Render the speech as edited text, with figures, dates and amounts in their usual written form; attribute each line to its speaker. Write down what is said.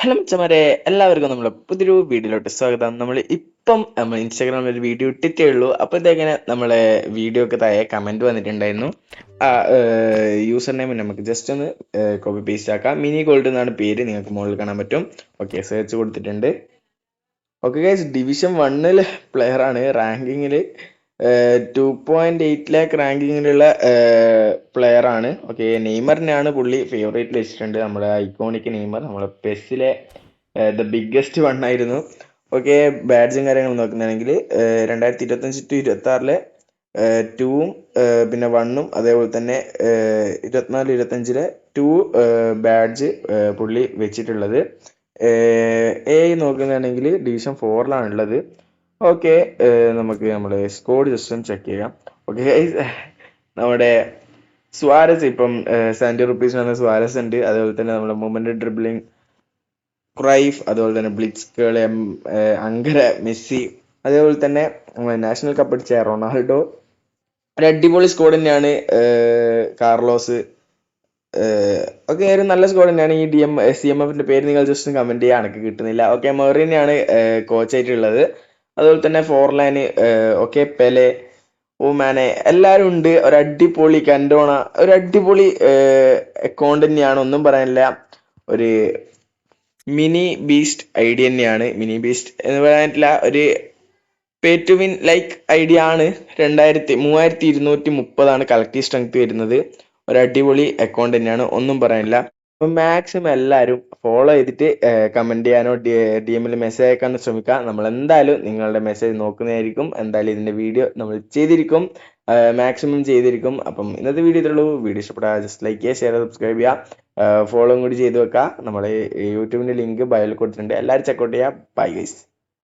Speaker 1: Hello മച്ചമാരെ, എല്ലാവർക്കും നമ്മളെ പുതിയൊരു വീഡിയോയിലോട്ട് സ്വാഗതം. നമ്മൾ ഇൻസ്റ്റാഗ്രാമിൽ ഒരു വീഡിയോ ഇട്ടിട്ടേ ഉള്ളൂ. അപ്പോഴത്തേക്കിനെ നമ്മളെ വീഡിയോ ഒക്കെ താഴെ കമന്റ് വന്നിട്ടുണ്ടായിരുന്നു. ആ യൂസർ നെയിം നമുക്ക് ജസ്റ്റ് ഒന്ന് കോപ്പി പേസ്റ്റ് ആക്കാം. മിനി ഗോൾഡ് എന്നാണ് പേര്, നിങ്ങൾക്ക് മുകളിൽ കാണാൻ പറ്റും. ഓക്കെ, സെർച്ച് കൊടുത്തിട്ടുണ്ട്. ഓക്കെ ഗൈസ്, ഡിവിഷൻ 1 പ്ലെയർ ആണ്. റാങ്കിങ്ങിൽ 2.8 ലാക്ക് റാങ്കിങ്ങിലുള്ള പ്ലെയർ ആണ്. ഓക്കെ, നെയ്മറിനെയാണ് പുള്ളി ഫേവറേറ്റ് വെച്ചിട്ടുണ്ട്. നമ്മുടെ ഐക്കോണിക് നെയ്മർ, നമ്മുടെ പെസ്സിലെ ദ ബിഗ്ഗസ്റ്റ് വൺ ആയിരുന്നു. ഓക്കെ, ബാഡ്ജും കാര്യങ്ങളും നോക്കുന്നതാണെങ്കിൽ 2025 to 26 2ഉം പിന്നെ 1ഉം അതേപോലെ തന്നെ 24-25 2 ബാഡ്ജ് പുള്ളി വെച്ചിട്ടുള്ളത്. നോക്കുന്നതാണെങ്കിൽ ഡിവിഷൻ 4 ഉള്ളത്. ഓക്കെ, നമുക്ക് നമ്മുടെ സ്കോഡ് ജസ്റ്റ് ഒന്ന് ചെക്ക് ചെയ്യാം. ഓക്കെ, നമ്മുടെ സ്വാരസ് ഇപ്പം 70 റുപ്പീസ് വന്ന സ്വാരസ് ഉണ്ട്. അതേപോലെ തന്നെ നമ്മുടെ മൊമെന്റ് ഡ്രിബ്ലിംഗ് ക്രൈഫ്, അതുപോലെ തന്നെ ബ്ലിറ്റ്സ്കേൾ, അങ്കര, മെസ്സി, അതേപോലെ തന്നെ നാഷണൽ കപ്പ് അടിച്ച റൊണാൾഡോ. ഒരു അടിപൊളി സ്കോഡ് തന്നെയാണ്. കാർലോസ് ഒക്കെ ഒരു നല്ല സ്കോഡ് തന്നെയാണ്. ഈ CMFന്റെ പേര് നിങ്ങൾ ജസ്റ്റ് കമന്റ് ചെയ്യുക, എനിക്ക് കിട്ടുന്നില്ല. ഓക്കെ, മെറിനെയാണ് കോച്ചായിട്ടുള്ളത്. അതുപോലെ തന്നെ ഫോർലാന്, ഓക്കെ, പെലെ, ഓമാനെ എല്ലാവരും ഉണ്ട്. ഒരു അടിപൊളി കൻഡോണ, ഒരു അടിപൊളി അക്കൗണ്ട് തന്നെയാണ്, ഒന്നും പറയാനില്ല. ഒരു മിനി ബീസ്റ്റ് ഐഡിയ തന്നെയാണ്. മിനി ബീസ്റ്റ് എന്ന് പറയാനില്ല, ഒരു pay to win like idea ആണ്. 3230 കളക്റ്റീവ് സ്ട്രെങ്ത് വരുന്നത്. ഒരു അടിപൊളി അക്കൗണ്ട് തന്നെയാണ്, ഒന്നും പറയാനില്ല. അപ്പം മാക്സിമം എല്ലാവരും ഫോളോ ചെയ്തിട്ട് കമന്റ് ചെയ്യാനോ DM മെസ്സേജ് അയക്കാനോ ശ്രമിക്കുക. നമ്മൾ എന്തായാലും നിങ്ങളുടെ മെസ്സേജ് നോക്കുന്നതായിരിക്കും. എന്തായാലും ഇതിന്റെ വീഡിയോ നമ്മൾ ചെയ്തിരിക്കും, മാക്സിമം ചെയ്തിരിക്കും. അപ്പം ഇന്നത്തെ വീഡിയോ ഇത്രയുള്ളൂ. വീഡിയോ ഇഷ്ടപ്പെട്ടാൽ ജസ്റ്റ് ലൈക്ക് ചെയ്യുക, ഷെയർ, സബ്സ്ക്രൈബ് ചെയ്യുക, ഫോളോയും കൂടി ചെയ്ത് വെക്കുക. നമ്മൾ യൂട്യൂബിന്റെ ലിങ്ക് ബയോയിൽ കൊടുത്തിട്ടുണ്ട്. എല്ലാവരും ചെക്കൗട്ട് ചെയ്യുക. Bye guys.